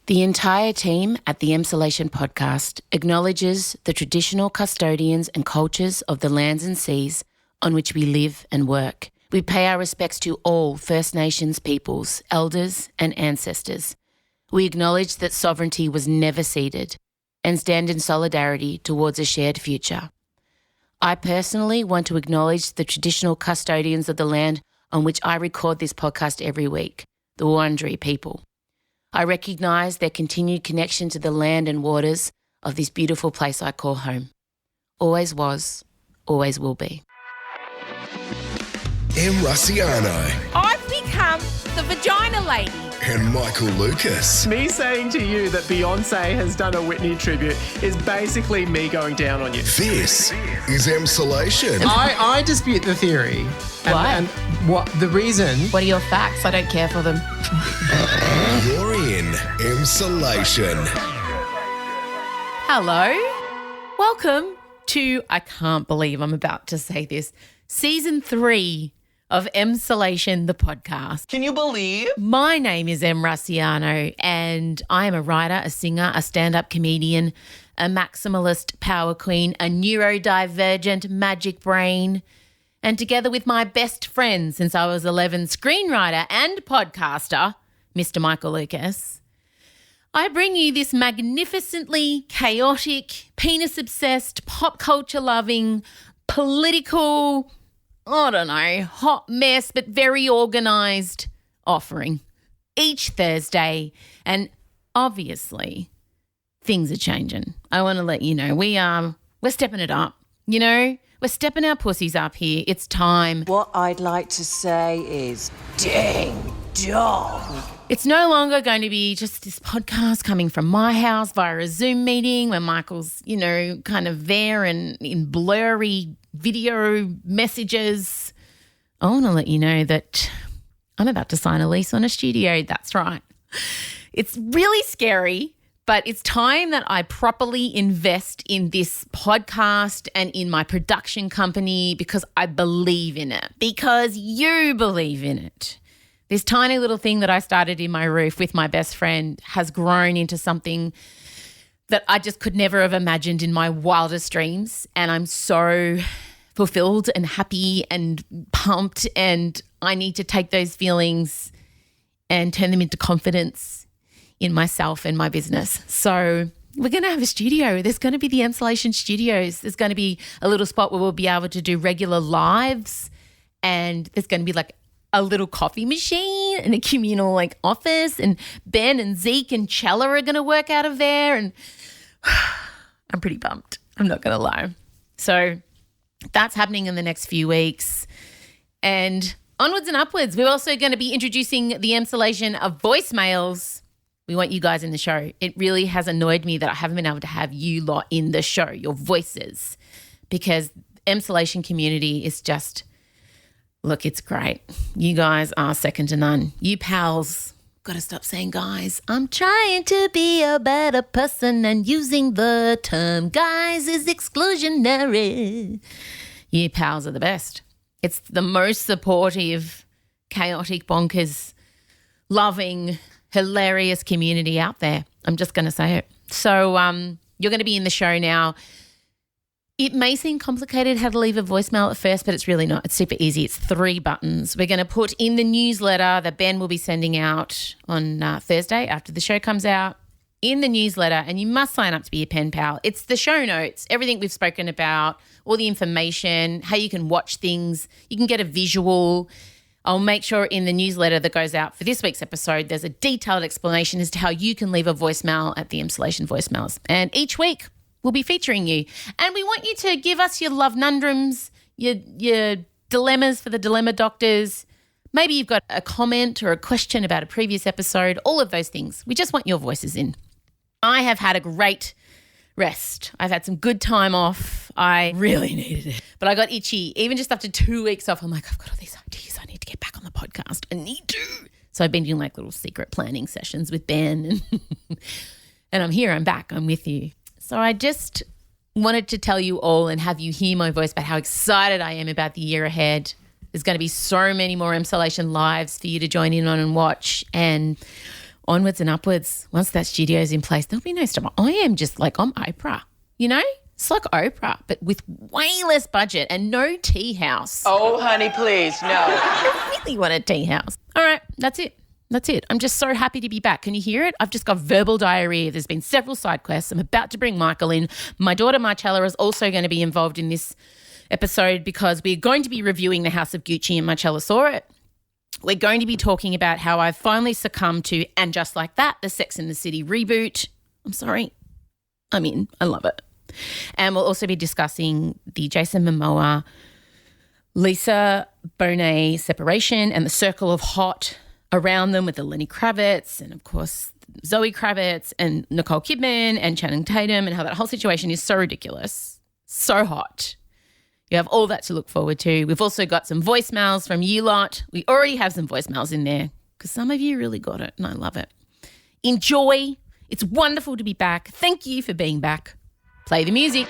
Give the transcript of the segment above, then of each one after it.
The entire team at the Emsolation podcast acknowledges the traditional custodians and cultures of the lands and seas on which we live and work. We pay our respects to all First Nations peoples, elders and ancestors. We acknowledge that sovereignty was never ceded and stand in solidarity towards a shared future. I personally want to acknowledge the traditional custodians of the land on which I record this podcast every week, the Wurundjeri people. I recognise their continued connection to the land and waters of this beautiful place I call home. Always was, always will be. Russiano. I've become the vagina lady. And Michael Lucas. Me saying to you that Beyonce has done a Whitney tribute is basically me going down on you. This is Emsolation. I dispute the theory. Why? And what the reason? What are your facts? I don't care for them. You're in Emsolation. Hello. Welcome to, I can't believe I'm about to say this, Season 3 of Emsolation, the podcast. Can you believe? My name is Em Russiano and I am a writer, a singer, a stand-up comedian, a maximalist power queen, a neurodivergent magic brain, and together with my best friend since I was 11, screenwriter and podcaster, Mr. Michael Lucas, I bring you this magnificently chaotic, penis-obsessed, pop culture-loving, political, I don't know, hot mess, but very organised offering each Thursday. And obviously, things are changing. I want to let you know we're stepping it up, you know? We're stepping our pussies up here. It's time. What I'd like to say is ding dong. It's no longer going to be just this podcast coming from my house via a Zoom meeting where Michael's, you know, kind of there and in blurry video messages. I want to let you know that I'm about to sign a lease on a studio. That's right. It's really scary, but it's time that I properly invest in this podcast and in my production company because I believe in it, because you believe in it. This tiny little thing that I started in my roof with my best friend has grown into something that I just could never have imagined in my wildest dreams. And I'm so fulfilled and happy and pumped, and I need to take those feelings and turn them into confidence in myself and my business. So we're going to have a studio. There's going to be the Emsolation Studios. There's going to be a little spot where we'll be able to do regular lives, and there's going to be like a little coffee machine and a communal like office, and Ben and Zeke and Chella are going to work out of there, and I'm pretty pumped. I'm not going to lie. So that's happening in the next few weeks, and onwards and upwards. We're also going to be introducing the Emsolation of voicemails. We want you guys in the show. It really has annoyed me that I haven't been able to have you lot in the show, your voices, because Emsolation community is just, look, it's great. You guys are second to none. You pals, got to stop saying guys. I'm trying to be a better person, and using the term guys is exclusionary. You pals are the best. It's the most supportive, chaotic, bonkers, loving, hilarious community out there. I'm just going to say it. So you're going to be in the show now. It may seem complicated how to leave a voicemail at first, but it's really not. It's super easy. It's 3 buttons. We're going to put in the newsletter that Ben will be sending out on Thursday after the show comes out, in the newsletter, and you must sign up to be a pen pal. It's the show notes, everything we've spoken about, all the information, how you can watch things. You can get a visual. I'll make sure in the newsletter that goes out for this week's episode, there's a detailed explanation as to how you can leave a voicemail at the Emsolation voicemails. And each week we'll be featuring you. And we want you to give us your love nundrums, your dilemmas for the dilemma doctors. Maybe you've got a comment or a question about a previous episode, all of those things. We just want your voices in. I have had a great rest. I've had some good time off. I really needed it. But I got itchy. Even just after 2 weeks off, I'm like, I've got all these ideas. I need to get back on the podcast. I need to. So I've been doing like little secret planning sessions with Ben. And I'm here. I'm back. I'm with you. So I just wanted to tell you all and have you hear my voice about how excited I am about the year ahead. There's going to be so many more Emsolation lives for you to join in on and watch. And onwards and upwards. Once that studio's in place, there'll be no stop. I am just like, I'm Oprah, you know? It's like Oprah, but with way less budget and no tea house. Oh, honey, please, no. I really want a tea house. All right, that's it. That's it. I'm just so happy to be back. Can you hear it? I've just got verbal diarrhea. There's been several side quests. I'm about to bring Michael in. My daughter Marchella is also going to be involved in this episode because we're going to be reviewing The House of Gucci, and Marchella saw it. We're going to be talking about how I finally succumbed to And Just Like That, the Sex and the City reboot. I'm sorry. I'm in. I love it. And we'll also be discussing the Jason Momoa, Lisa Bonet separation and the circle of hot around them with the Lenny Kravitz and, of course, Zoe Kravitz and Nicole Kidman and Channing Tatum, and how that whole situation is so ridiculous, so hot. You have all that to look forward to. We've also got some voicemails from you lot. We already have some voicemails in there because some of you really got it and I love it. Enjoy. It's wonderful to be back. Thank you for being back. Play the music.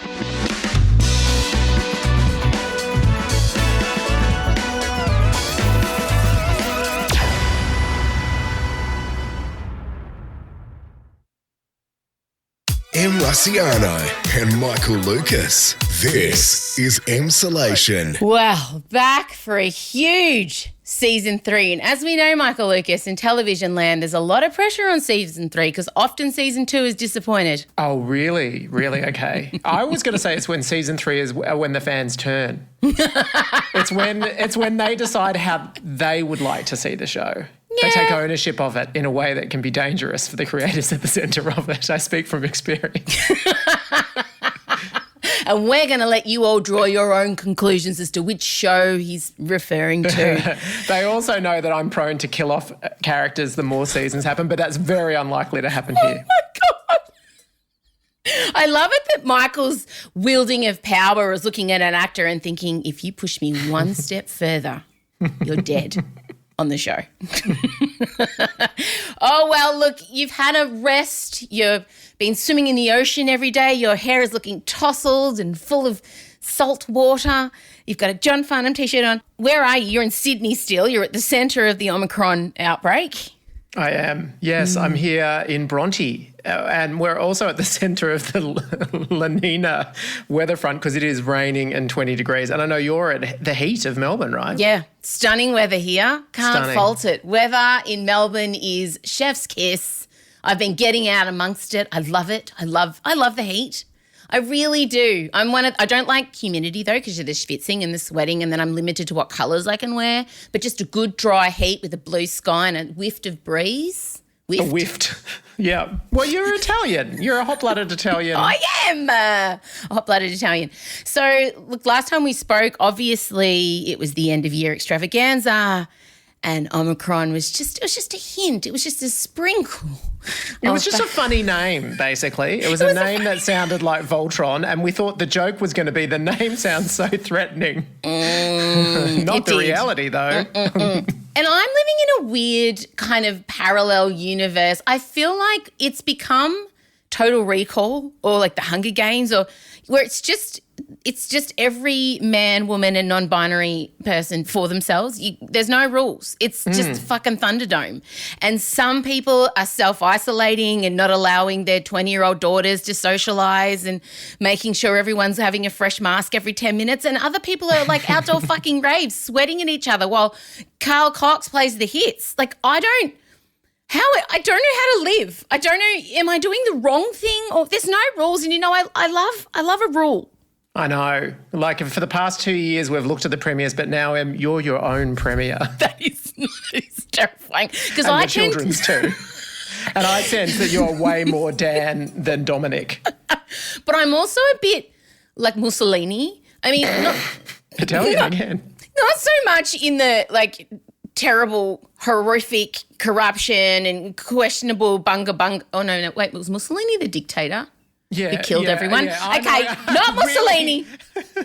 Em Rusciano and Michael Lucas. This is Emsolation. Wow, back for a huge season 3. And as we know, Michael Lucas, in television land, there's a lot of pressure on season 3 because often season 2 is disappointed. Oh, really? Really? Okay. I was going to say it's when season 3 is when the fans turn. It's when they decide how they would like to see the show. They take ownership of it in a way that can be dangerous for the creators at the centre of it. I speak from experience. And we're going to let you all draw your own conclusions as to which show he's referring to. They also know that I'm prone to kill off characters the more seasons happen, but that's very unlikely to happen here. Oh, my God. I love it that Michael's wielding of power is looking at an actor and thinking, if you push me one step further, you're dead. On the show. Oh, well, look, you've had a rest. You've been swimming in the ocean every day. Your hair is looking tousled and full of salt water. You've got a John Farnham T-shirt on. Where are you? You're in Sydney still. You're at the centre of the Omicron outbreak. I am. Yes, I'm here in Bronte. And we're also at the centre of the La Nina weather front because it is raining and 20 degrees. And I know you're at the heat of Melbourne, right? Yeah, stunning weather here. Can't Stunning. fault it. Weather in Melbourne is chef's kiss. I've been getting out amongst it. I love it. I love the heat. I really do. I don't like humidity though because of the schwitzing and the sweating, and then I'm limited to what colours I can wear. But just a good dry heat with a blue sky and a whiff of breeze. A whiffed. Yeah. Well, you're Italian. You're a hot-blooded Italian. I am a hot-blooded Italian. So, look, last time we spoke, obviously it was the end of year extravaganza, and Omicron was just a hint. It was just a sprinkle. It was just a funny name, basically. It was a name that sounded like Voltron, and we thought the joke was going to be the name sounds so threatening. Not the reality, though. And I'm living in a weird kind of parallel universe. I feel like it's become Total Recall or like the Hunger Games, or where it's just every man, woman and non-binary person for themselves. There's no rules. It's just fucking Thunderdome. And some people are self-isolating and not allowing their 20-year-old daughters to socialise and making sure everyone's having a fresh mask every 10 minutes. And other people are like outdoor fucking raves, sweating at each other while Carl Cox plays the hits. Like I don't know how to live. I don't know, am I doing the wrong thing? Or there's no rules. And, you know, I love a rule. I know. Like for the past 2 years, we've looked at the premiers, but now you're your own premier. That is terrifying. Because I children's too. And I sense that you're way more Dan than Dominic. But I'm also a bit like Mussolini. I mean, Italian again. Not so much in the like terrible, horrific corruption and questionable bunga. Oh no, wait, was Mussolini the dictator? Yeah, who killed everyone. Yeah, okay, not Mussolini.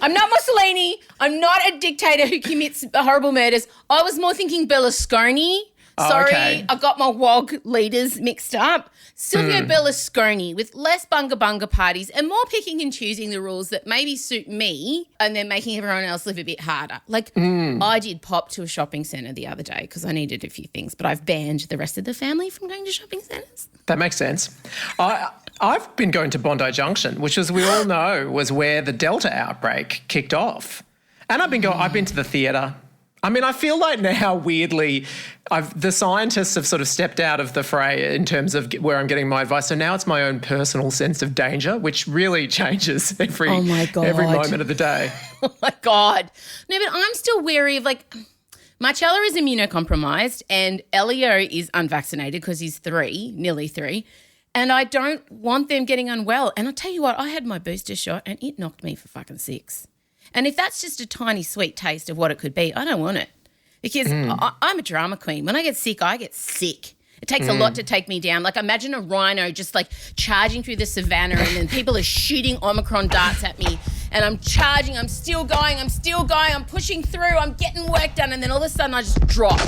I'm not Mussolini. I'm not a dictator who commits horrible murders. I was more thinking Berlusconi. Sorry, okay. I got my WOG leaders mixed up. Silvio Berlusconi with less bunga parties and more picking and choosing the rules that maybe suit me and then making everyone else live a bit harder. Like I did pop to a shopping centre the other day because I needed a few things, but I've banned the rest of the family from going to shopping centres. That makes sense. I've been going to Bondi Junction, which, as we all know, was where the Delta outbreak kicked off. And I've been to the theatre. I mean, I feel like now, weirdly, the scientists have sort of stepped out of the fray in terms of where I'm getting my advice. So now it's my own personal sense of danger, which really changes every moment of the day. Oh, my God. No, but I'm still wary of, like, Marchella is immunocompromised and Elio is unvaccinated because he's nearly 3. And I don't want them getting unwell. And I'll tell you what, I had my booster shot and it knocked me for fucking 6. And if that's just a tiny sweet taste of what it could be, I don't want it. Because I'm a drama queen. When I get sick, I get sick. It takes a lot to take me down. Like imagine a rhino just like charging through the savannah and then people are shooting Omnicron darts at me and I'm charging, I'm still going, I'm pushing through, I'm getting work done and then all of a sudden I just drop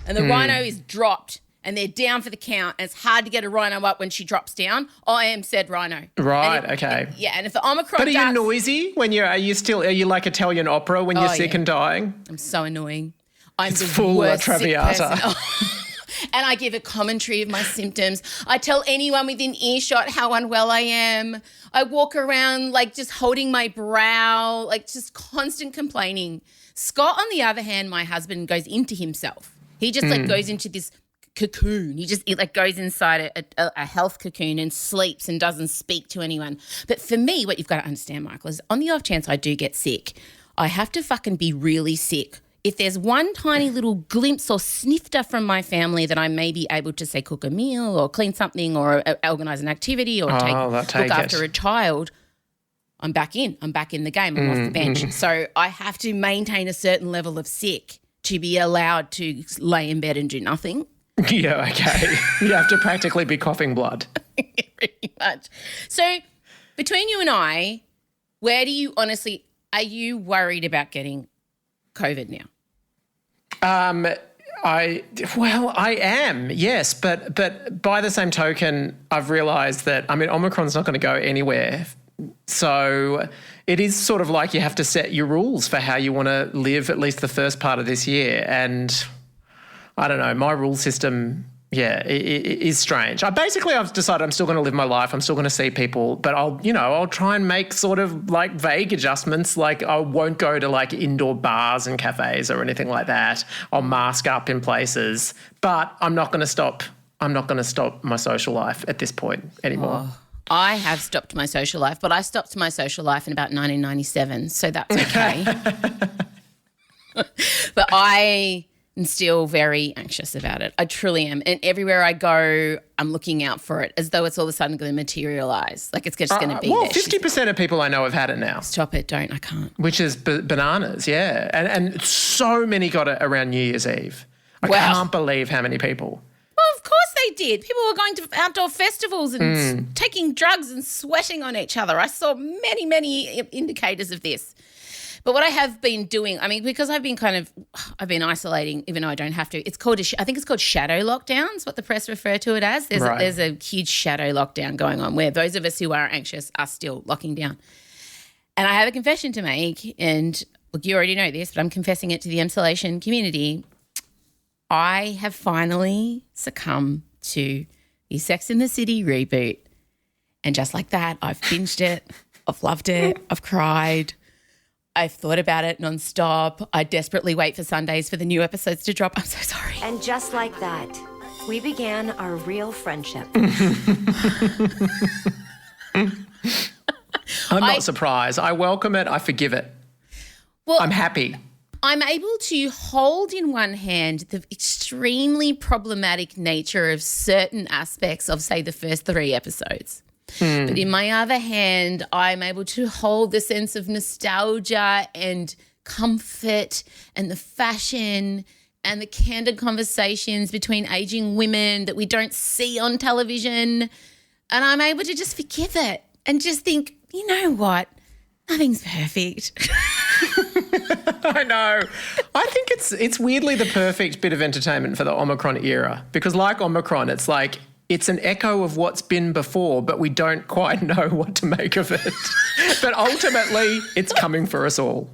and the rhino is dropped. And they're down for the count. And it's hard to get a rhino up when she drops down. I am said rhino. Right, okay. And if the Omicron But are you noisy when are you like Italian opera when you're sick and dying? I'm so annoying. I'm it's the full worst Traviata. Sick person. And I give a commentary of my symptoms. I tell anyone within earshot how unwell I am. I walk around like just holding my brow, like just constant complaining. Scott, on the other hand, my husband, goes into himself. He just like goes into this cocoon. He like goes inside a health cocoon and sleeps and doesn't speak to anyone. But for me, what you've got to understand, Michael, is on the off chance I do get sick, I have to fucking be really sick. If there's one tiny little glimpse or snifter from my family that I may be able to, say, cook a meal or clean something or organise an activity or look after a child, I'm back in. I'm back in the game. I'm off the bench. So I have to maintain a certain level of sick to be allowed to lay in bed and do nothing. Yeah, okay. You have to practically be coughing blood. Pretty much. So between you and I, where do you honestly, are you worried about getting COVID now? I am, yes. But by the same token, I've realised that, Omicron's not going to go anywhere. So it is sort of like you have to set your rules for how you want to live at least the first part of this year. And I don't know, my rule system, it is strange. I've decided I'm still going to live my life. I'm still going to see people, but I'll try and make sort of like vague adjustments. Like I won't go to like indoor bars and cafes or anything like that. I'll mask up in places, but I'm not going to stop my social life at this point anymore. Oh, I have stopped my social life, but I stopped my social life in about 1997, so that's okay. But I am still very anxious about it. I truly am. And everywhere I go, I'm looking out for it as though it's all of a sudden going to materialise. Like it's just going to be there. 50% of people I know have had it now. Stop it. Don't. I can't. Which is bananas, yeah. And so many got it around New Year's Eve. I can't believe how many people. Well, of course they did. People were going to outdoor festivals and taking drugs and sweating on each other. I saw many, many indicators of this. But what I have been doing, because I've been isolating, even though I don't have to. I think it's called shadow lockdowns, what the press refer to it as. There's a huge shadow lockdown going on where those of us who are anxious are still locking down. And I have a confession to make, and look, you already know this, but I'm confessing it to the Emsolation community. I have finally succumbed to the Sex and the City reboot. And just like that, I've binged it. I've loved it. I've cried. I've thought about it nonstop. I desperately wait for Sundays for the new episodes to drop. I'm so sorry. And just like that, we began our real friendship. I'm not surprised. I welcome it. I forgive it. Well, I'm happy. I'm able to hold in one hand the extremely problematic nature of certain aspects of, say, the first 3 episodes. But in my other hand, I'm able to hold the sense of nostalgia and comfort and the fashion and the candid conversations between aging women that we don't see on television. And I'm able to just forgive it and just think, you know what? Nothing's perfect. I know. I think it's weirdly the perfect bit of entertainment for the Omicron era because like Omicron, it's like it's an echo of what's been before, but we don't quite know what to make of it. But ultimately, it's coming for us all.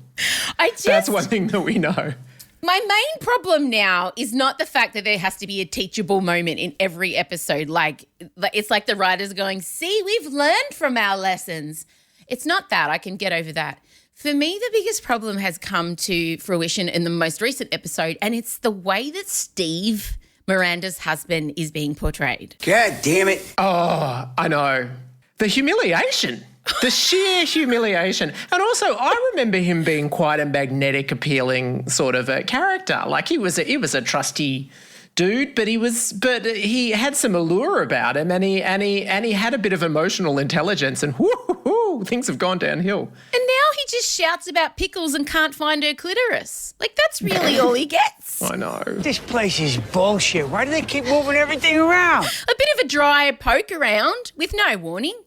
That's one thing that we know. My main problem now is not the fact that there has to be a teachable moment in every episode. Like it's like the writers are going, see, we've learned from our lessons. It's not that. I can get over that. For me, the biggest problem has come to fruition in the most recent episode, and it's the way that Steve, Miranda's husband, is being portrayed. God damn it. Oh, I know. The humiliation. The sheer humiliation. And also, I remember him being quite a magnetic, appealing sort of a character. Like he was a trusty dude, but he had some allure about him and he had a bit of emotional intelligence and whoo, things have gone downhill. And now he just shouts about pickles and can't find her clitoris. Like that's really all he gets. I know. This place is bullshit. Why do they keep moving everything around? A bit of a dry poke around with no warning.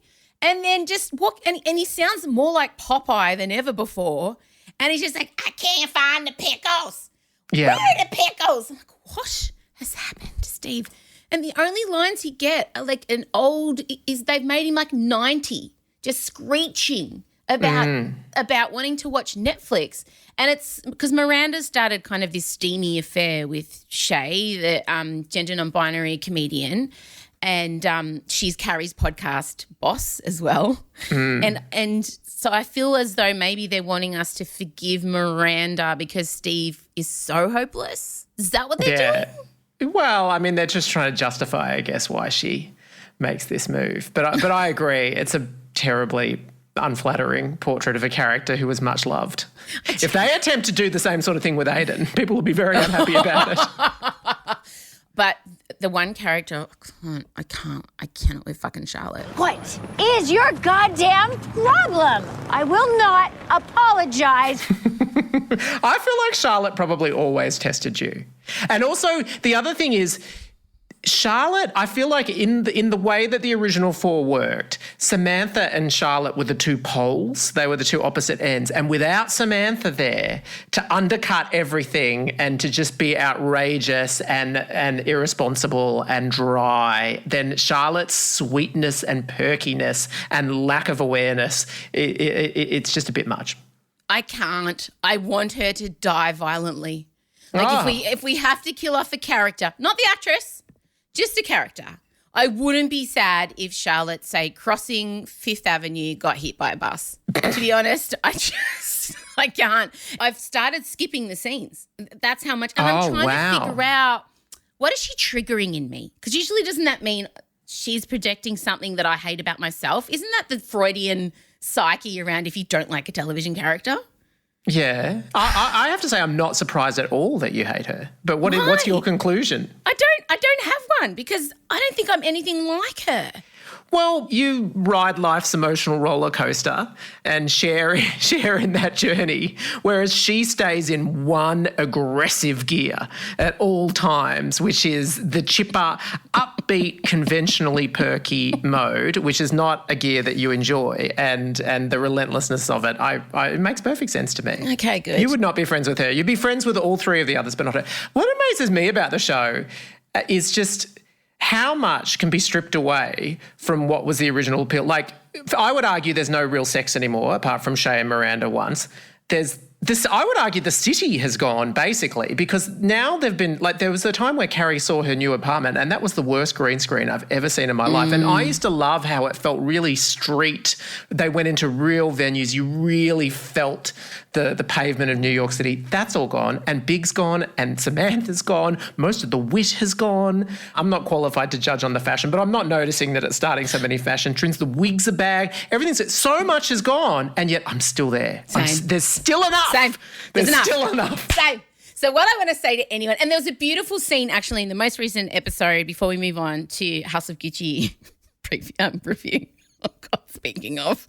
And then just walk, and he sounds more like Popeye than ever before. And he's just like, I can't find the pickles. Yeah. Where are the pickles? I'm like, what has happened to Steve? And the only lines he get are like they've made him like 90, just screeching about wanting to watch Netflix. And it's because Miranda started kind of this steamy affair with Shay, the gender non-binary comedian. And she's Carrie's podcast boss as well. And so I feel as though maybe they're wanting us to forgive Miranda because Steve is so hopeless. Is that what they're doing? Well, I mean, they're just trying to justify, I guess, why she makes this move. But I agree. It's a terribly unflattering portrait of a character who was much loved. If they attempt to do the same sort of thing with Aiden, people will be very unhappy about it. But the one character, I cannot with fucking Charlotte. What is your goddamn problem? I will not apologize. I feel like Charlotte probably always tested you. And also the other thing is Charlotte, I feel like in the way that the original four worked, Samantha and Charlotte were the two poles. They were the two opposite ends. And without Samantha there to undercut everything and to just be outrageous and irresponsible and dry, then Charlotte's sweetness and perkiness and lack of awareness, it's just a bit much. I can't. I want her to die violently. Like if we have to kill off a character, not the actress, just a character. I wouldn't be sad if Charlotte, say, crossing Fifth Avenue, got hit by a bus. To be honest, I can't. I've started skipping the scenes. That's how much. And I'm trying to figure out what is she triggering in me? Because usually doesn't that mean she's projecting something that I hate about myself? Isn't that the Freudian psyche around if you don't like a television character? Yeah. I have to say I'm not surprised at all that you hate her. But what's your conclusion? I don't have one because I don't think I'm anything like her. Well, you ride life's emotional roller coaster and share in that journey, whereas she stays in one aggressive gear at all times, which is the chipper, upbeat, conventionally perky mode, which is not a gear that you enjoy, and the relentlessness of it. It makes perfect sense to me. Okay, good. You would not be friends with her. You'd be friends with all three of the others, but not her. What amazes me about the show is just how much can be stripped away from what was the original appeal. Like, I would argue there's no real sex anymore, apart from Shay and Miranda once. I would argue the city has gone, basically, because now they've been, like, there was a time where Carrie saw her new apartment and that was the worst green screen I've ever seen in my life. And I used to love how it felt really street. They went into real venues. You really felt the pavement of New York City. That's all gone. And Big's gone and Samantha's gone. Most of the wit has gone. I'm not qualified to judge on the fashion, but I'm not noticing that it's starting so many fashion trends. The wigs are back. So much has gone, and yet I'm still there. There's still enough. Same. There's still enough. Same. So what I want to say to anyone, and there was a beautiful scene actually in the most recent episode before we move on to House of Gucci review. Oh God, speaking of,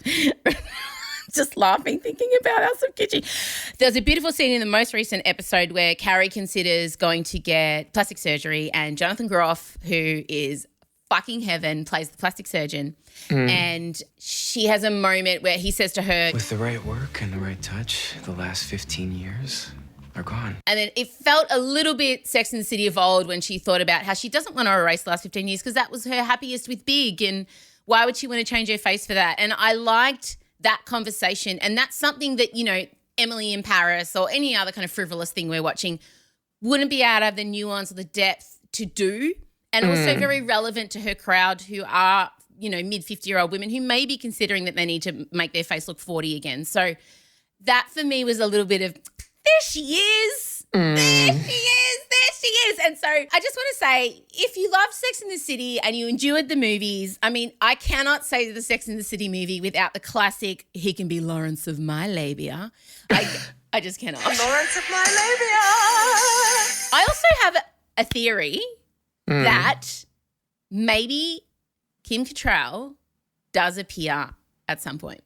just laughing thinking about House of Gucci. There's a beautiful scene in the most recent episode where Carrie considers going to get plastic surgery and Jonathan Groff, who is fucking heaven, plays the plastic surgeon. And she has a moment where he says to her, with the right work and the right touch, the last 15 years, are gone. And then it felt a little bit Sex and the City of old when she thought about how she doesn't want to erase the last 15 years because that was her happiest with Big, and why would she want to change her face for that? And I liked that conversation, and that's something that, you know, Emily in Paris or any other kind of frivolous thing we're watching wouldn't be able to have the nuance or the depth to do, and also very relevant to her crowd who are, you know, mid-50-year-old women who may be considering that they need to make their face look 40 again. So that for me was a little bit of, there she is. There she is. There she is. And so I just want to say, if you love Sex and the City and you enjoyed the movies, I mean, I cannot say the Sex and the City movie without the classic, he can be Lawrence of my labia. I just cannot. Lawrence of my labia. I also have a theory that maybe Kim Cattrall does appear at some point.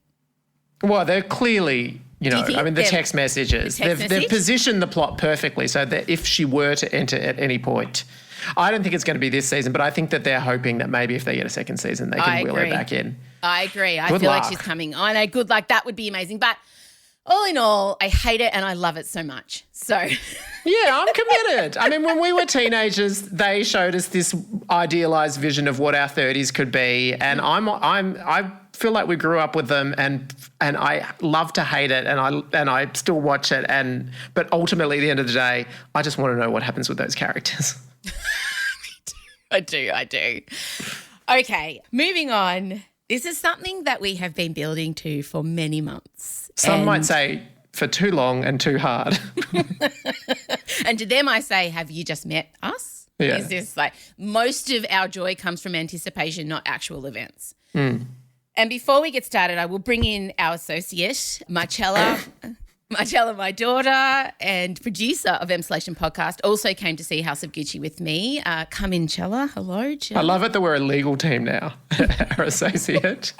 Well, they're clearly, you know, I mean, the text messages. They've positioned the plot perfectly so that if she were to enter at any point, I don't think it's going to be this season, but I think that they're hoping that maybe if they get a second season, they can wheel her back in. I agree. I Good feel luck. like she's coming. I know, good luck. That would be amazing. But all in all, I hate it and I love it so much. So Yeah, I'm committed. I mean, when we were teenagers, they showed us this idealized vision of what our 30s could be, and I feel like we grew up with them, and I love to hate it, and I still watch it, but ultimately at the end of the day, I just want to know what happens with those characters. I do. Okay, moving on. This is something that we have been building to for many months. Some might say for too long and too hard. And to them I say, have you just met us? Yeah. Is this like, most of our joy comes from anticipation, not actual events. And before we get started, I will bring in our associate, Marchella. Marchella, my daughter and producer of Emsolation podcast, also came to see House of Gucci with me. Come in, Chella. Hello, Chella. I love it that we're a legal team now, our associate,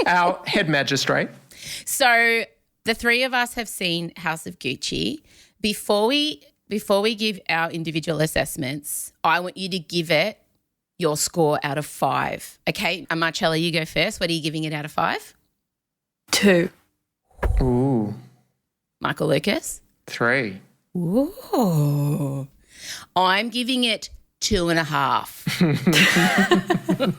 our head magistrate. So the three of us have seen House of Gucci. Before we give our individual assessments, I want you to give it your score out of 5. Okay, Marchella, you go first. What are you giving it out of 5? 2. Ooh. Michael Lucas? 3. Ooh. I'm giving it 2.5.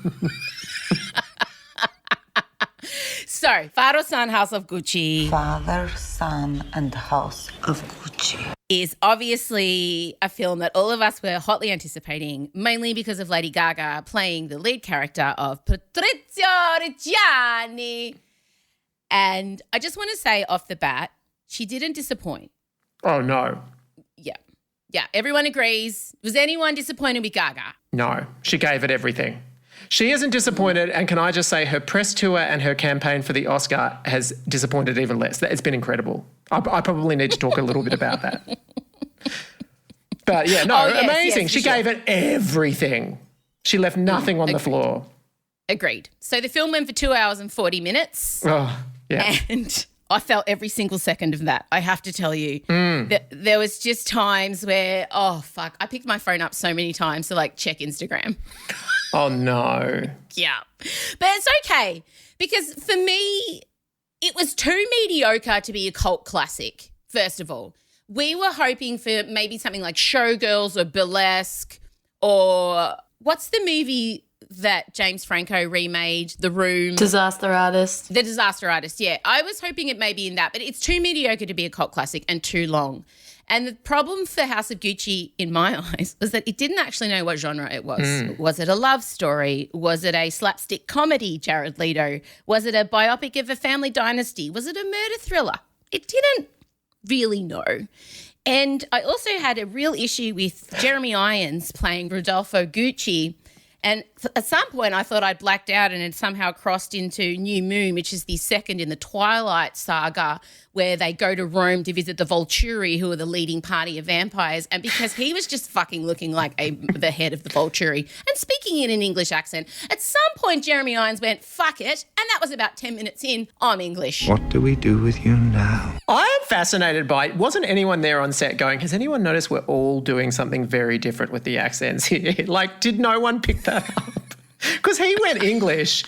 So, Father, Son, House of Gucci. Father, Son, and House of Gucci is obviously a film that all of us were hotly anticipating, mainly because of Lady Gaga playing the lead character of Patrizio Reggiani. And I just want to say off the bat, she didn't disappoint. Oh, no. Yeah, everyone agrees. Was anyone disappointed with Gaga? No, she gave it everything. She isn't disappointed, and can I just say her press tour and her campaign for the Oscar has disappointed even less. It's been incredible. I probably need to talk a little bit about that. But yeah, no, amazing. She gave it everything. She left nothing on the floor. Agreed. So the film went for 2 hours and 40 minutes. Oh, yeah. And I felt every single second of that, I have to tell you. There was just times where, oh, fuck, I picked my phone up so many times to, like, check Instagram. Oh, no. Yeah. But it's okay because for me, it was too mediocre to be a cult classic, first of all. We were hoping for maybe something like Showgirls or Burlesque, or what's the movie that James Franco remade, The Room? Disaster Artist. The Disaster Artist, yeah. I was hoping it may be in that, but it's too mediocre to be a cult classic and too long. And the problem for House of Gucci, in my eyes, was that it didn't actually know what genre it was. Was it a love story? Was it a slapstick comedy, Jared Leto? Was it a biopic of a family dynasty? Was it a murder thriller? It didn't really know. And I also had a real issue with Jeremy Irons playing Rodolfo Gucci. And at some point I thought I'd blacked out and had somehow crossed into New Moon, which is the second in the Twilight saga, where they go to Rome to visit the Volturi, who are the leading party of vampires. And because he was just fucking looking like the head of the Volturi and speaking in an English accent, at some point Jeremy Irons went, fuck it. And that was about 10 minutes in, I'm English. What do we do with you now? I am fascinated by it. Wasn't anyone there on set going, has anyone noticed we're all doing something very different with the accents here? Like, did no one pick that up? Because he went English.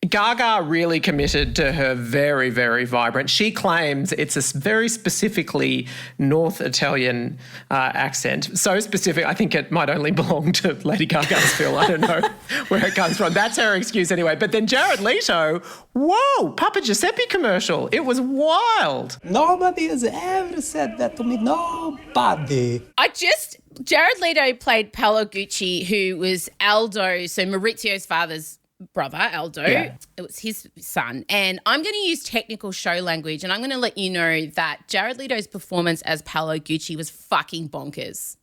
Gaga really committed to her very, very vibrant. She claims it's a very specifically North Italian accent. So specific, I think it might only belong to Lady Gaga's film. I don't know where it comes from. That's her excuse anyway. But then Jared Leto, whoa, Papa Giuseppe commercial. It was wild. Nobody has ever said that to me. Nobody. Jared Leto played Paolo Gucci, who was Aldo, so Maurizio's father's brother, Aldo. Yeah. It was his son. And I'm going to use technical show language, and I'm going to let you know that Jared Leto's performance as Paolo Gucci was fucking bonkers.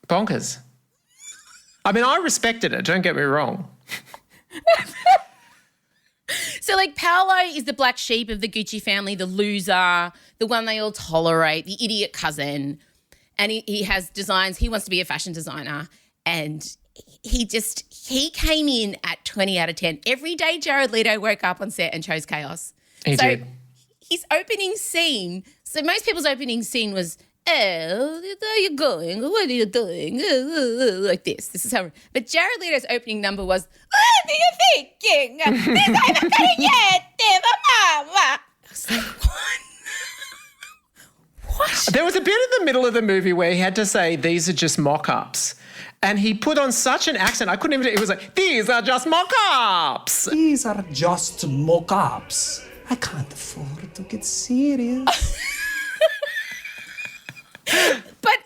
Bonkers. I mean, I respected it, don't get me wrong. So, like, Paolo is the black sheep of the Gucci family, the loser, the one they all tolerate, the idiot cousin. And he has designs. He wants to be a fashion designer. And he came in at 20 out of 10. Every day Jared Leto woke up on set and chose chaos. He did. His opening scene, so most people's opening scene was, oh, where are you going? What are you doing? Like this. This is how. But Jared Leto's opening number was, what are you thinking? This ain't gonna yet. I was like, what? There was a bit in the middle of the movie where he had to say, these are just mock-ups. And he put on such an accent, I couldn't even, it was like, these are just mock-ups. These are just mock-ups. I can't afford to get serious. But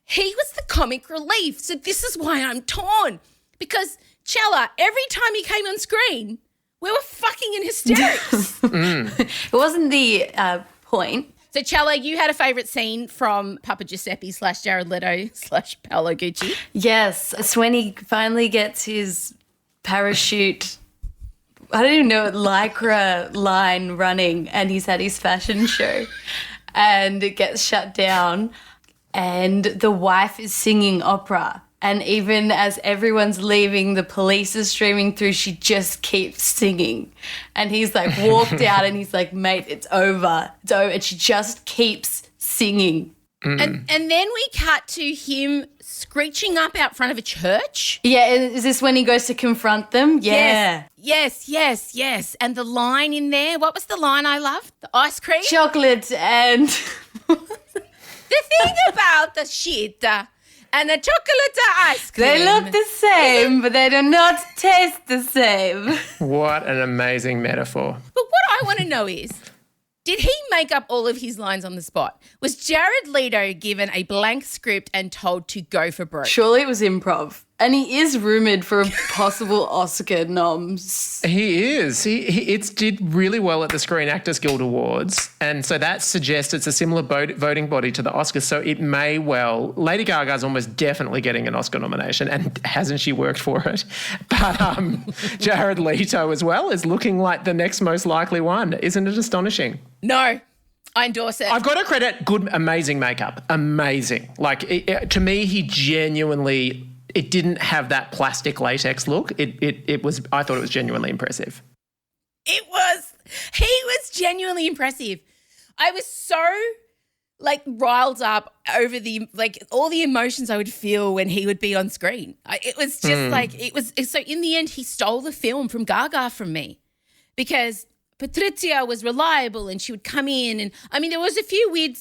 he was the comic relief. So this is why I'm torn. Because Chella, every time he came on screen, we were fucking in hysterics. It wasn't the point. So, Chella, you had a favourite scene from Papa Giuseppe / Jared Leto / Paolo Gucci. Yes, it's when he finally gets his parachute, I don't even know, Lycra line running, and he's at his fashion show and it gets shut down and the wife is singing opera. And even as everyone's leaving, the police is streaming through, she just keeps singing. And he's like walked out and he's like, mate, it's over. It's over. And she just keeps singing. And then we cut to him screeching up out front of a church. Yeah, is this when he goes to confront them? Yeah. Yes. And the line in there, what was the line I loved? The ice cream? Chocolate and... The thing about the shit... and the chocolate ice cream. They look the same, but they do not taste the same. What an amazing metaphor. But what I want to know is, did he make up all of his lines on the spot? Was Jared Leto given a blank script and told to go for broke? Surely it was improv. And he is rumoured for a possible Oscar noms. He is. It did really well at the Screen Actors Guild Awards, and so that suggests it's a similar voting body to the Oscars, so it may well... Lady Gaga's almost definitely getting an Oscar nomination, and hasn't she worked for it? But Jared Leto as well is looking like the next most likely one. Isn't it astonishing? No. I endorse it. I've got to credit amazing makeup. Amazing. Like, to me, he genuinely... It didn't have that plastic latex look. It was. I thought it was genuinely impressive. He was genuinely impressive. I was so riled up over all the emotions I would feel when he would be on screen. It was just so in the end, he stole the film from Gaga from me, because Patrizia was reliable and she would come in, and I mean there was a few weird,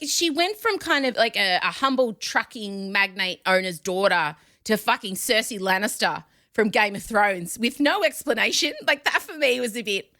she went from kind of like a humble trucking magnate owner's daughter to fucking Cersei Lannister from Game of Thrones with no explanation. That for me was a bit,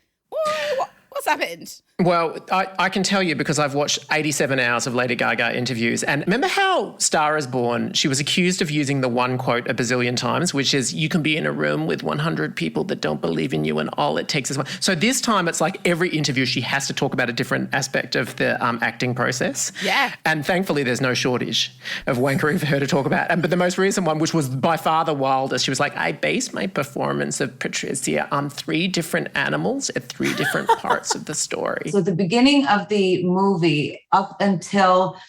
what's happened? Well, I can tell you because I've watched 87 hours of Lady Gaga interviews. And remember how Star is Born, she was accused of using the one quote a bazillion times, which is, you can be in a room with 100 people that don't believe in you and all it takes is one. So this time it's like every interview she has to talk about a different aspect of the acting process. Yeah. And thankfully there's no shortage of wankery for her to talk about. But the most recent one, which was by far the wildest, she was like, I based my performance of Patrizia on 3 different animals at 3 different parts of the story. So the beginning of the movie up until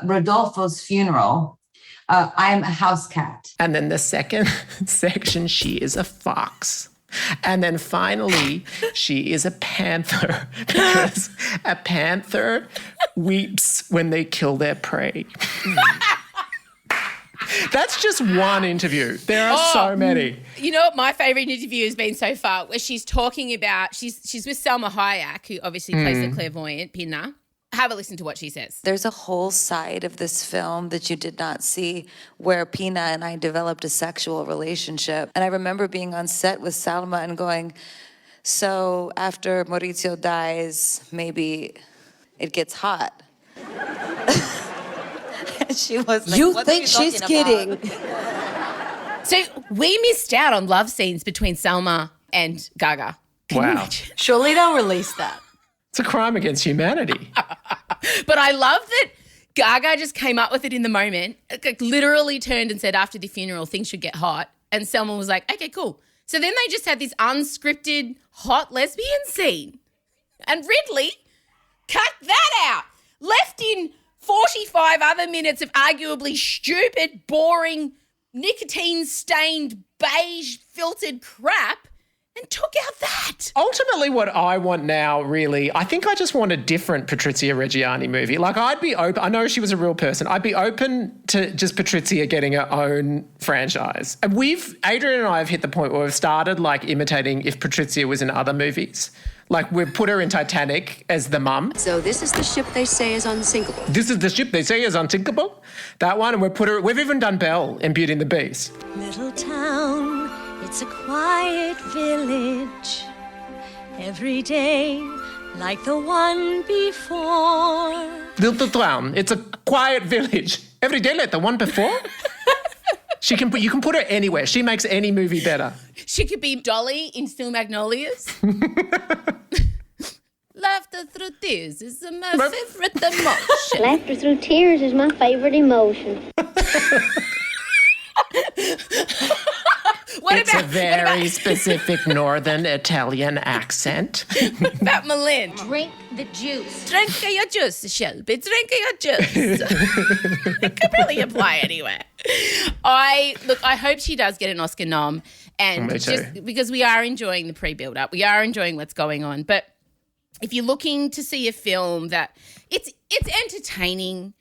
Rodolfo's funeral, I'm a house cat. And then the second section, she is a fox. And then finally, she is a panther, because a panther weeps when they kill their prey. That's just one interview. There are so many. You know what my favourite interview has been so far, where she's talking about, she's with Salma Hayek, who obviously plays the clairvoyant Pinna. Have a listen to what she says. There's a whole side of this film that you did not see where Pina and I developed a sexual relationship. And I remember being on set with Salma and going, so after Maurizio dies, maybe it gets hot. And she was like, You what think are she's talking about? kidding? So we missed out on love scenes between Salma and Gaga. Can you imagine? Surely they'll release that. It's a crime against humanity. But I love that Gaga just came up with it in the moment, like literally turned and said after the funeral things should get hot. And Selma was like, okay, cool. So then they just had this unscripted hot lesbian scene. And Ridley cut that out. Left in 45 other minutes of arguably stupid, boring, nicotine-stained, beige, filtered crap and took out that. Ultimately, what I want now, really, I think I just want a different Patrizia Reggiani movie. Like, I'd be open. I know she was a real person. I'd be open to just Patrizia getting her own franchise. And Adrian and I have hit the point where we've started, like, imitating if Patrizia was in other movies. Like, we've put her in Titanic as the mum. So this is the ship they say is unsinkable. This is the ship they say is unsinkable. That one, and we've even done Belle in Beauty and the Beast. Little town, it's a quiet village. Every day, like the one before. Little town, it's a quiet village. Every day like the one before. You can put her anywhere. She makes any movie better. She could be Dolly in Still Magnolias. Laughter through tears is my favorite emotion. Laughter through tears is my favorite emotion. It's a very specific Northern Italian accent. What about Malin? Drink the juice. Drink your juice, Shelby. Drink your juice. It could really apply anywhere. I hope she does get an Oscar nom. And Me too. just because we are enjoying the pre-build-up. We are enjoying what's going on. But if you're looking to see a film that it's entertaining,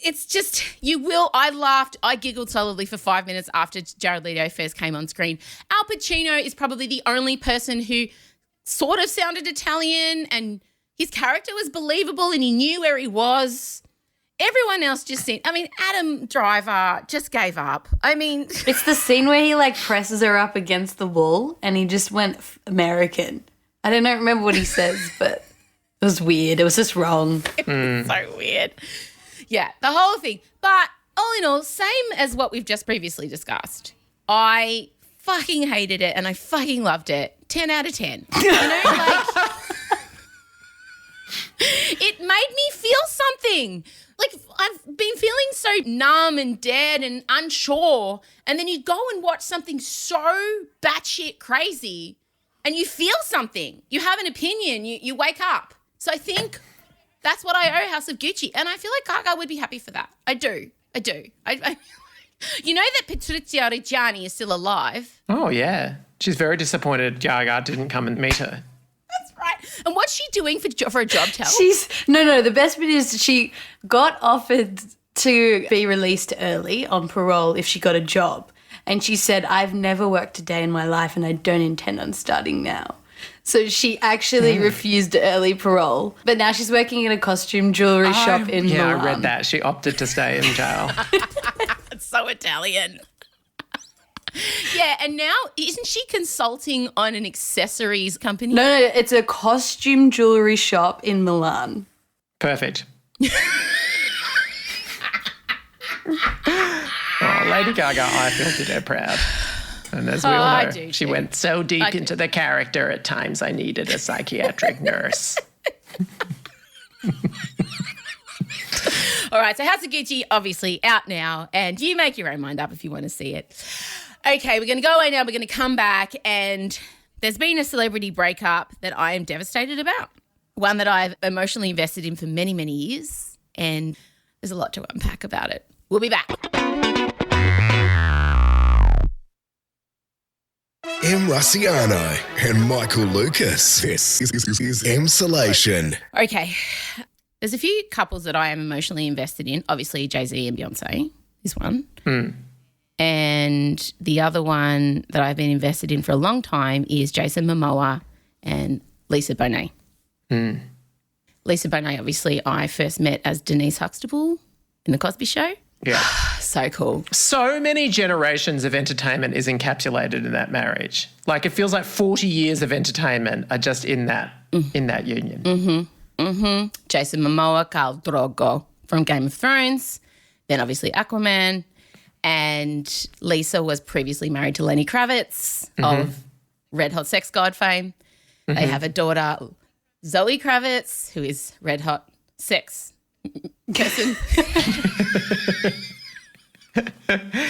it's just, I laughed, I giggled solidly for 5 minutes after Jared Leto first came on screen. Al Pacino is probably the only person who sort of sounded Italian and his character was believable and he knew where he was. Everyone else just seemed, Adam Driver just gave up. It's the scene where he like presses her up against the wall and he just went American. I don't remember what he says, but it was weird. It was just wrong. It was so weird. Yeah, the whole thing. But all in all, same as what we've just previously discussed. I fucking hated it and I fucking loved it. 10 out of 10. It made me feel something. Like, I've been feeling so numb and dead and unsure, and then you go and watch something so batshit crazy and you feel something. You have an opinion. You wake up. So I think that's what I owe House of Gucci, and I feel like Gaga would be happy for that. I do. You know that Patrizia Reggiani is still alive? Oh, yeah. She's very disappointed Gaga didn't come and meet her. That's right. And what's she doing for a job, Tell? No, the best bit is she got offered to be released early on parole if she got a job. And she said, I've never worked a day in my life and I don't intend on starting now. So she actually refused early parole. But now she's working in a costume jewellery shop in Milan. Yeah, I read that. She opted to stay in jail. That's so Italian. Yeah, and now isn't she consulting on an accessories company? No, it's a costume jewellery shop in Milan. Perfect. Lady Gaga, I feel did her proud. And as we all know, she went so deep into the character at times I needed a psychiatric nurse. All right, so House of Gucci, obviously, out now, and you make your own mind up if you want to see it. Okay, we're going to go away now. We're going to come back, and there's been a celebrity breakup that I am devastated about, one that I've emotionally invested in for many, many years, and there's a lot to unpack about it. We'll be back. Emrasiano and Michael Lucas. This is Emsolation. Okay, there's a few couples that I am emotionally invested in. Obviously, Jay-Z and Beyonce. is one. And the other one that I've been invested in for a long time is Jason Momoa and Lisa Bonet. Lisa Bonet, obviously, I first met as Denise Huxtable in The Cosby Show. Yeah. So cool. So many generations of entertainment is encapsulated in that marriage. Like, it feels like 40 years of entertainment are just in that union. Jason Momoa, Khal Drogo from Game of Thrones, then obviously Aquaman, and Lisa was previously married to Lenny Kravitz of Red Hot Sex God fame. They have a daughter, Zoe Kravitz, who is Red Hot Sex person.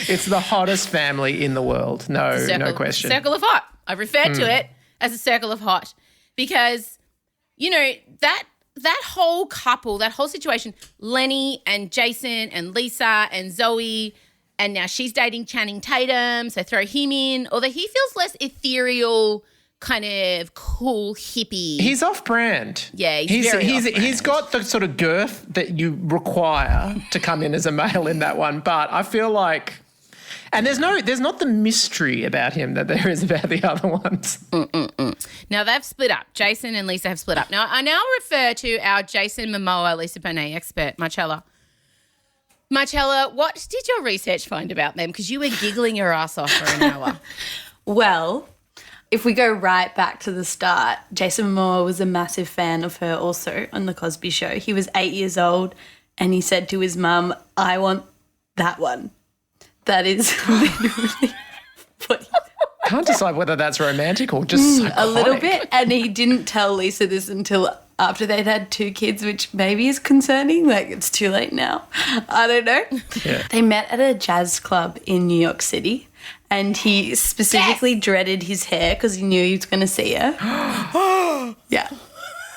It's the hottest family in the world. No question. Circle of hot. I refer to it as a circle of hot because, you know, that whole couple, that whole situation, Lenny and Jason and Lisa and Zoe, and now she's dating Channing Tatum, so throw him in, although he feels less ethereal, kind of cool hippie. He's off-brand. Yeah, he's very off-brand. He's got the sort of girth that you require to come in as a male in that one, but I feel like, and there's not the mystery about him that there is about the other ones. Now they've split up. Jason and Lisa have split up. Now I refer to our Jason Momoa, Lisa Bonet expert, Marchella. Marchella, what did your research find about them? Because you were giggling your ass off for an hour. Well, if we go right back to the start, Jason Momoa was a massive fan of her also on The Cosby Show. He was 8 years old and he said to his mum, I want that one. That is literally what he Can't decide whether that's romantic or just psychotic. A little bit. And he didn't tell Lisa this until after they'd had 2 kids, which maybe is concerning. Like, it's too late now. I don't know. Yeah. They met at a jazz club in New York City and he specifically dreaded his hair because he knew he was going to see her. Yeah.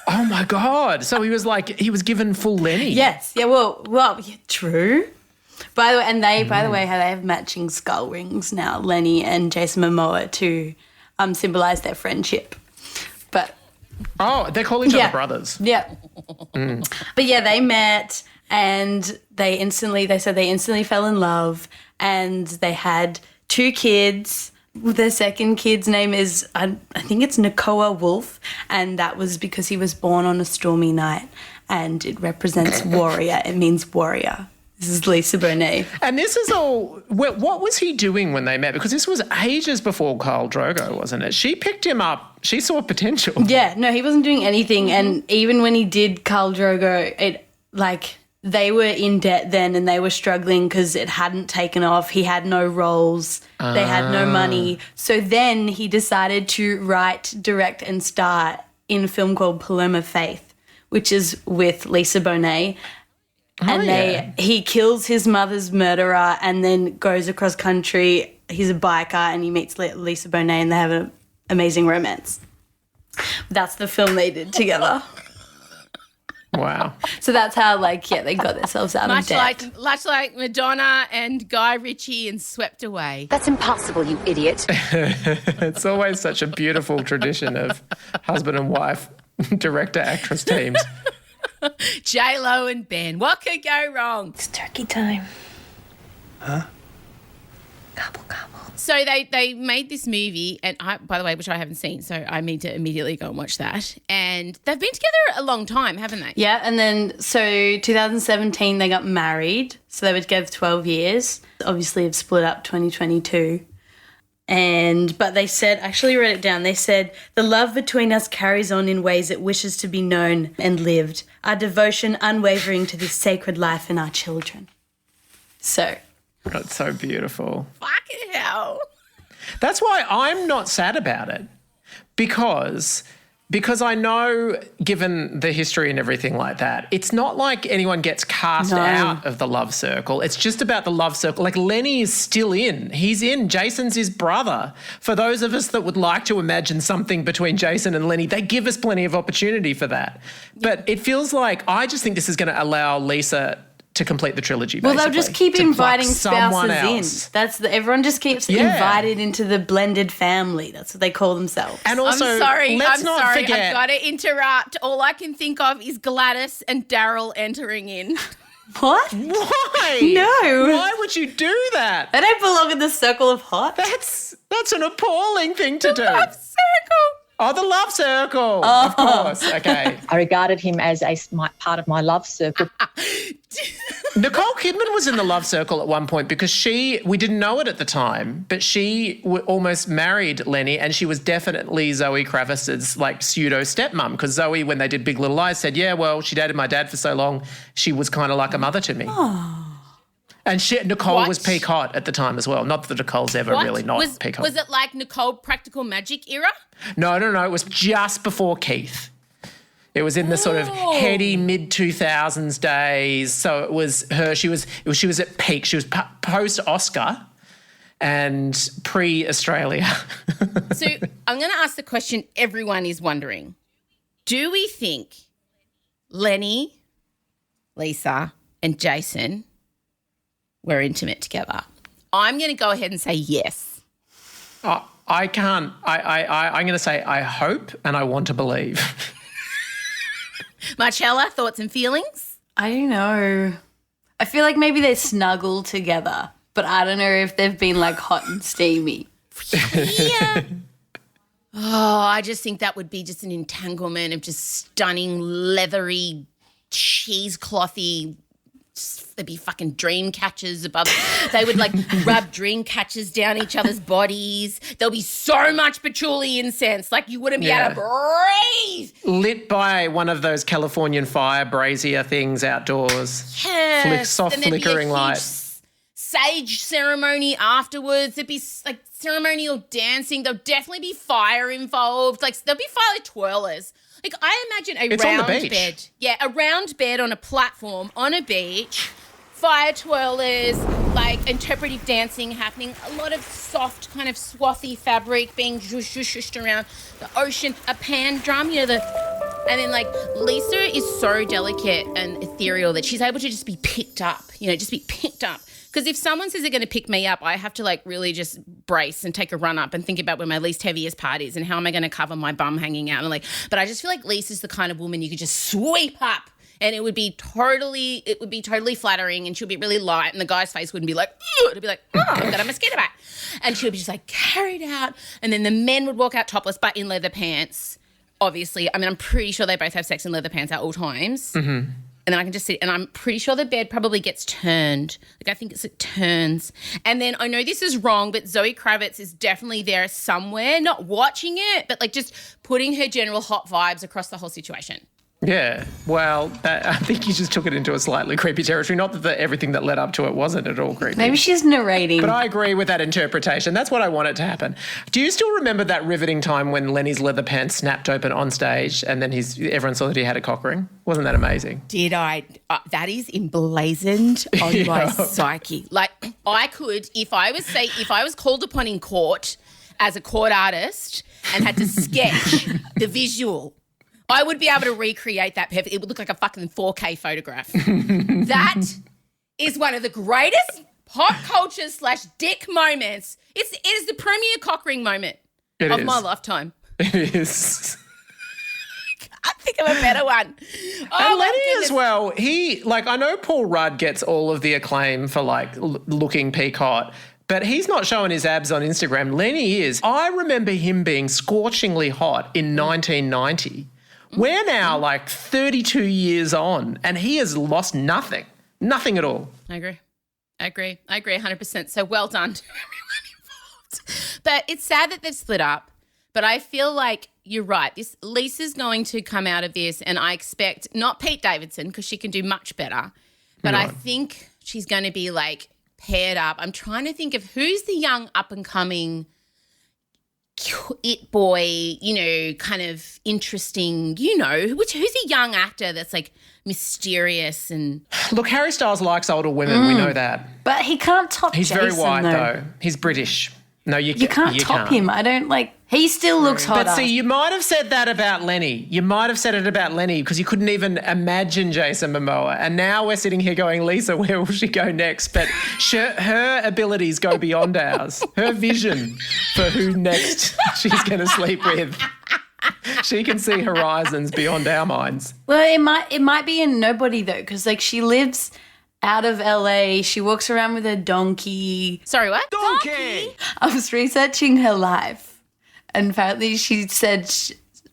Oh, my God. So he was given full Lenny. Yes. Yeah, well, yeah, true. By the way, by the way, they have matching skull rings now, Lenny and Jason Momoa, to symbolise their friendship. But they call each other brothers. Yeah. But yeah, they met and they said they instantly fell in love and they had 2 kids. Their second kid's name is, I think it's Nakoa Wolf, and that was because he was born on a stormy night and it represents warrior. It means warrior. This is Lisa Bonet. And this is all, what was he doing when they met? Because this was ages before Khal Drogo, wasn't it? She picked him up. She saw potential. Yeah, no, he wasn't doing anything. And even when he did Khal Drogo, they were in debt then and they were struggling because it hadn't taken off. He had no roles. They had no money. So then he decided to write, direct and star in a film called Paloma Faith, which is with Lisa Bonet. He kills his mother's murderer and then goes across country. He's a biker and he meets Lisa Bonet and they have an amazing romance. That's the film they did together. Wow. So that's how, they got themselves out of debt. Much like Madonna and Guy Ritchie and Swept Away. That's impossible, you idiot. It's always such a beautiful tradition of husband and wife director-actress teams. J-Lo and Ben. What could go wrong? It's turkey time. Huh? Gobble, gobble. So they made this movie, and by the way, which I haven't seen, so I need to immediately go and watch that. And they've been together a long time, haven't they? Yeah, and then 2017 they got married, so they were together 12 years. Obviously have split up 2022. But they said, I actually wrote it down, they said, the love between us carries on in ways it wishes to be known and lived, our devotion unwavering to this sacred life and our children. So. That's so beautiful. Fucking hell. That's why I'm not sad about it because I know, given the history and everything like that, it's not like anyone gets cast out of the love circle. It's just about the love circle. Like, Lenny is still in. He's in. Jason's his brother. For those of us that would like to imagine something between Jason and Lenny, they give us plenty of opportunity for that. But it feels like, I just think this is going to allow Lisa to complete the trilogy, basically. Well, they'll just keep inviting someone spouses in. Everyone just keeps invited into the blended family. That's what they call themselves. And also, I'm sorry. I've got to interrupt. All I can think of is Gladys and Daryl entering in. What? Why? No. Why would you do that? I don't belong in the circle of hot. That's an appalling thing to do. Love circle. Oh, the love circle. Of course. Okay. I regarded him as part of my love circle. Nicole Kidman was in the love circle at one point because we didn't know it at the time, but she almost married Lenny, and she was definitely Zoe Kravitz's like pseudo stepmom, because Zoe, when they did Big Little Lies, said, yeah, well, she dated my dad for so long, she was kind of like a mother to me. Oh. And Nicole was peak hot at the time as well. Not that Nicole's ever really not peak hot. Was it like Nicole Practical Magic era? No. It was just before Keith. It was in the sort of heady mid-2000s days. So it was her. She was at peak. She was post-Oscar and pre-Australia. So I'm going to ask the question everyone is wondering. Do we think Lenny, Lisa and Jason were intimate together? I'm going to go ahead and say yes. I can't. I'm going to say I hope and I want to believe. Marchella, thoughts and feelings? I don't know. I feel like maybe they snuggle together, but I don't know if they've been like hot and steamy. Yeah. Oh, I just think that would be just an entanglement of just stunning, leathery, cheeseclothy. There'd be fucking dream catchers above. They would like rub dream catchers down each other's bodies. There'll be so much patchouli incense, like you wouldn't be able to breathe. Lit by one of those Californian fire brazier things outdoors. Yes. Soft flickering light. Sage ceremony afterwards. There'd be like ceremonial dancing. There'll definitely be fire involved. Like there'll be fire twirlers. Like I imagine a round bed. Yeah, a round bed on a platform on a beach, fire twirlers, like interpretive dancing happening, a lot of soft kind of swathy fabric being zhushed around the ocean, a pan drum, and then like Lisa is so delicate and ethereal that she's able to just be picked up, just be picked up. Because if someone says they're going to pick me up, I have to like really just brace and take a run up and think about where my least heaviest part is and how am I going to cover my bum hanging out. But I just feel like Lisa's the kind of woman you could just sweep up and it would be totally flattering and she'll be really light and the guy's face wouldn't be like, ugh, it'd be like, oh, I've got a mosquito bite. And she'll be just like carried out and then the men would walk out topless but in leather pants. Obviously, I mean, I'm pretty sure they both have sex in leather pants at all times. Mm-hmm. And then I can just sit and I'm pretty sure the bed probably gets turned. Like I think it turns. And then I know this is wrong, but Zoe Kravitz is definitely there somewhere, not watching it, but like just putting her general hot vibes across the whole situation. Yeah, well, I think you just took it into a slightly creepy territory. Not that everything that led up to it wasn't at all creepy. Maybe she's narrating. But I agree with that interpretation. That's what I want it to happen. Do you still remember that riveting time when Lenny's leather pants snapped open on stage and then everyone saw that he had a cock ring? Wasn't that amazing? Did I? That is emblazoned on my psyche. Like I could, if I was called upon in court as a court artist and had to sketch the visual, I would be able to recreate that perfect. It would look like a fucking 4K photograph. That is one of the greatest pop culture / dick moments. It is the premier cock ring moment of my lifetime. It is. I think of a better one. And Lenny as well. I know Paul Rudd gets all of the acclaim for looking peak hot. But he's not showing his abs on Instagram. Lenny is. I remember him being scorchingly hot in 1990. We're now 32 years on and he has lost nothing. Nothing at all. I agree 100%. So well done to everyone involved. But it's sad that they've split up. But I feel like you're right. Lisa's going to come out of this and I expect, not Pete Davidson because she can do much better, but I think she's going to be paired up. I'm trying to think of who's the young up-and-coming it boy, kind of interesting, who's a young actor that's mysterious and... Look, Harry Styles likes older women. We know that. But he can't top Jason, very white, though. He's British. No, you can't top him. I don't he still looks hotter. But see, you might have said that about Lenny. You might have said it about Lenny because you couldn't even imagine Jason Momoa. And now we're sitting here going, Lisa, where will she go next? But her abilities go beyond ours. Her vision for who next she's going to sleep with. She can see horizons beyond our minds. Well, it might be a nobody though, because she lives out of LA. She walks around with a donkey. Sorry, what? Donkey! I was researching her life, and apparently she said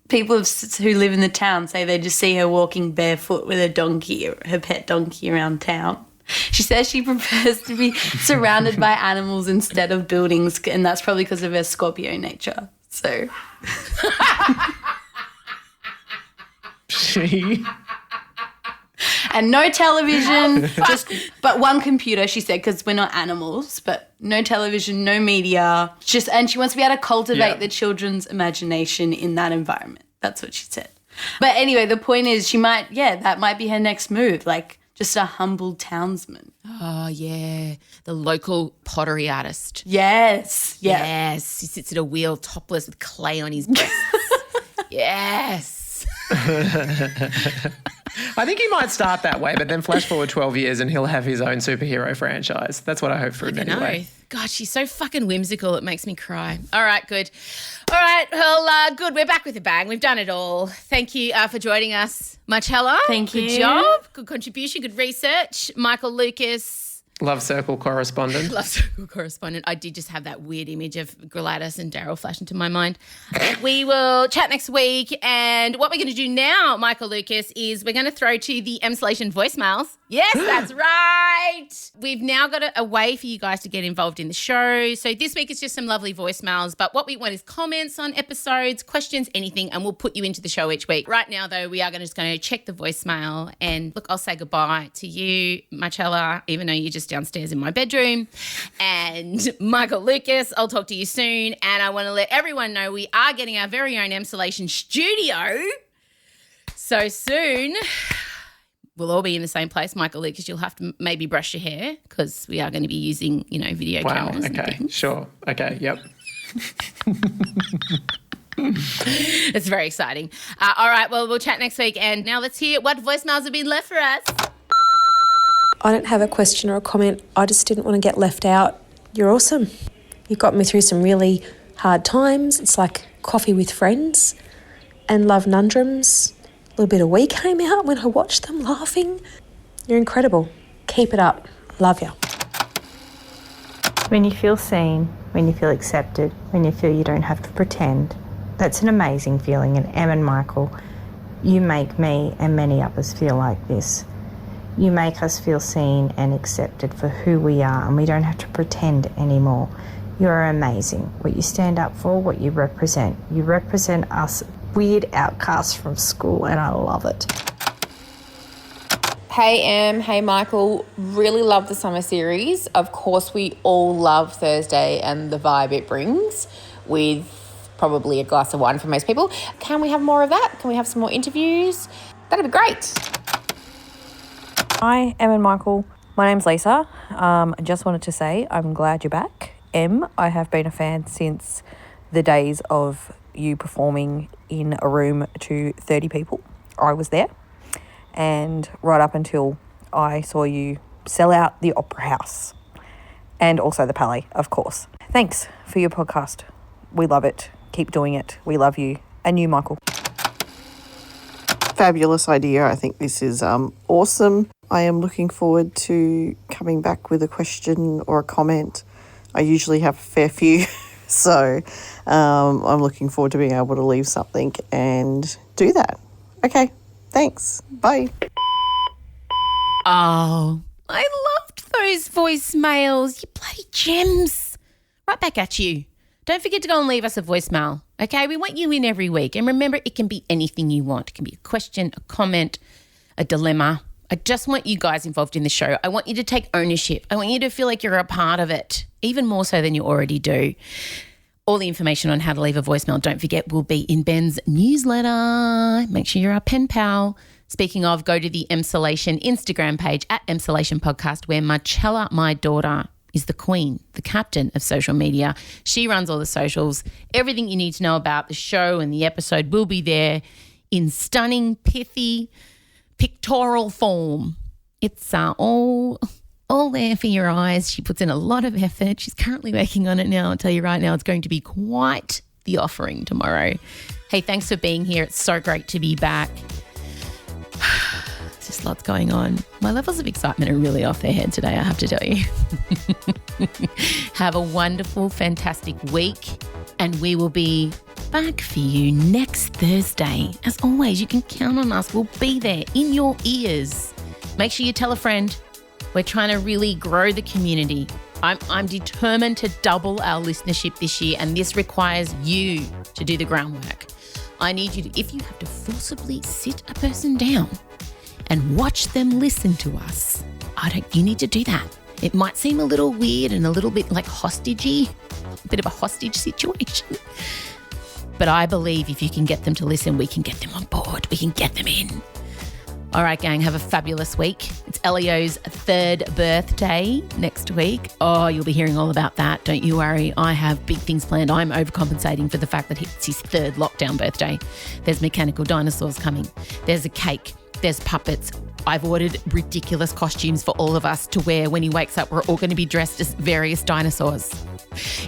people who live in the town say they just see her walking barefoot with a donkey, her pet donkey, around town. She says she prefers to be surrounded by animals instead of buildings, and that's probably because of her Scorpio nature. So... And no television, but one computer, she said, because we're not animals, but no television, no media. And she wants to be able to cultivate the children's imagination in that environment. That's what she said. But anyway, the point is that might be her next move, like just a humble townsman. Oh, yeah. The local pottery artist. Yes. Yeah. Yes. He sits at a wheel topless with clay on his breasts. Yes. I think he might start that way, but then flash forward 12 years and he'll have his own superhero franchise. That's what I hope for him anyway. God, she's so fucking whimsical. It makes me cry. All right, good. All right, well, good. We're back with a bang. We've done it all. Thank you for joining us, Marchella. Thank you. Good job. Good contribution. Good research. Michael Lucas. Love Circle correspondent. Love Circle correspondent. I did just have that weird image of Gladys and Daryl flash into my mind. We will chat next week. And what we're going to do now, Michael Lucas, is we're going to throw to the Emsolation voicemails. Yes, that's right. We've now got a way for you guys to get involved in the show. So this week it's just some lovely voicemails, but what we want is comments on episodes, questions, anything, and we'll put you into the show each week. Right now, though, we are just going to check the voicemail. And look, I'll say goodbye to you, Marchella, even though you're just downstairs in my bedroom. And Michael Lucas, I'll talk to you soon. And I want to let everyone know we are getting our very own Emsolation studio so soon. We'll all be in the same place, Michael Lucas. You'll have to maybe brush your hair because we are going to be using, video cameras. Okay, sure. Okay, yep. It's very exciting. All right, well, we'll chat next week. And now let's hear what voicemails have been left for us. I don't have a question or a comment. I just didn't want to get left out. You're awesome. You got me through some really hard times. It's like coffee with friends and love nundrums. A little bit of we came out when I watched them laughing. You're incredible. Keep it up. Love you. When you feel seen, when you feel accepted, when you feel you don't have to pretend, that's an amazing feeling. And Em and Michael, you make me and many others feel like this. You make us feel seen and accepted for who we are, and we don't have to pretend anymore. You're amazing. What you stand up for, what you represent. You represent us weird outcasts from school, and I love it. Hey Em, hey Michael, really love the summer series. Of course, we all love Thursday and the vibe it brings, with probably a glass of wine for most people. Can we have more of that? Can we have some more interviews? That'd be great. Hi, Em and Michael. My name's Lisa. I just wanted to say I'm glad you're back. Em, I have been a fan since the days of you performing in a room to 30 people. I was there. And right up until I saw you sell out the Opera House and also the Palais, of course. Thanks for your podcast. We love it. Keep doing it. We love you. And you, Michael. Fabulous idea. I think this is awesome. I am looking forward to coming back with a question or a comment. I usually have a fair few, so I'm looking forward to being able to leave something and do that. Okay, thanks. Bye. Oh, I loved those voicemails. You bloody gems. Right back at you. Don't forget to go and leave us a voicemail, okay? We want you in every week. And remember, it can be anything you want. It can be a question, a comment, a dilemma. I just want you guys involved in the show. I want you to take ownership. I want you to feel like you're a part of it, even more so than you already do. All the information on how to leave a voicemail, don't forget, will be in Ben's newsletter. Make sure you're our pen pal. Speaking of, go to the Emsolation Instagram page at Emsolation Podcast, where Marchella, my daughter, is the queen, the captain of social media. She runs all the socials. Everything you need to know about the show and the episode will be there in stunning, pithy, pictorial form. It's all there for your eyes. She puts in a lot of effort. She's currently working on it now. I'll tell you right now, it's going to be quite the offering tomorrow. Hey, thanks for being here. It's so great to be back. Just Just lots going on. My levels of excitement are really off their head today, I have to tell you. Have a wonderful, fantastic week, and we will be back for you next Thursday. As always, you can count on us. We'll be there in your ears. Make sure you tell a friend. We're trying to really grow the community. I'm determined to double our listenership this year, and this requires you to do the groundwork. I need you to, if you have to forcibly sit a person down and watch them listen to us, you need to do that. It might seem a little weird and a little bit like hostagey, a bit of a hostage situation. But I believe if you can get them to listen, we can get them on board. We can get them in. All right, gang, have a fabulous week. It's Elio's 3rd birthday next week. Oh, you'll be hearing all about that. Don't you worry. I have big things planned. I'm overcompensating for the fact that it's his 3rd lockdown birthday. There's mechanical dinosaurs coming. There's a cake. There's puppets. I've ordered ridiculous costumes for all of us to wear when he wakes up. We're all going to be dressed as various dinosaurs.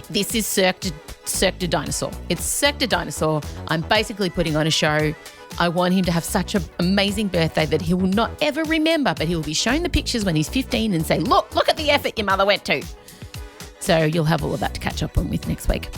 This is Cirque du Dinosaur. It's Cirque du Dinosaur. I'm basically putting on a show. I want him to have such an amazing birthday that he will not ever remember, but he will be shown the pictures when he's 15 and say, look at the effort your mother went to. So you'll have all of that to catch up on with next week.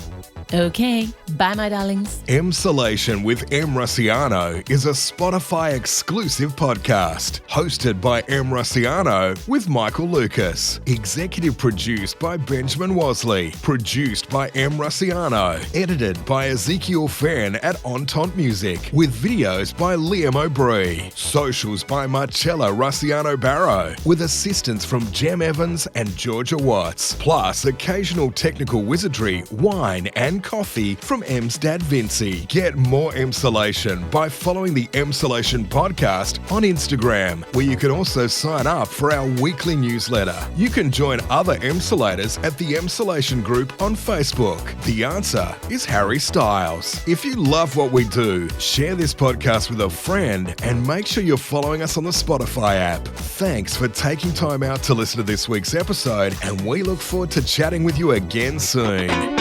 Okay, bye my darlings. Emsolation with Em Rusciano is a Spotify exclusive podcast hosted by Em Rusciano with Michael Lucas. Executive produced by Benjamin Wasley. Produced by Em Rusciano. Edited by Ezekiel Fan at Entente Music. With videos by Liam O'Brien. Socials by Marchella Rusciano Barrow. With assistance from Jem Evans and Georgia Watts. Plus occasional technical wizardry, wine and coffee from Em's dad Vincey. Get more Emsolation by following the Emsolation podcast on Instagram, where you can also sign up for our weekly newsletter. You can join other Emsolators at the Emsolation group on Facebook. The answer is Harry Styles. If you love what we do, share this podcast with a friend and make sure you're following us on the Spotify app. Thanks for taking time out to listen to this week's episode, and we look forward to chatting with you again soon.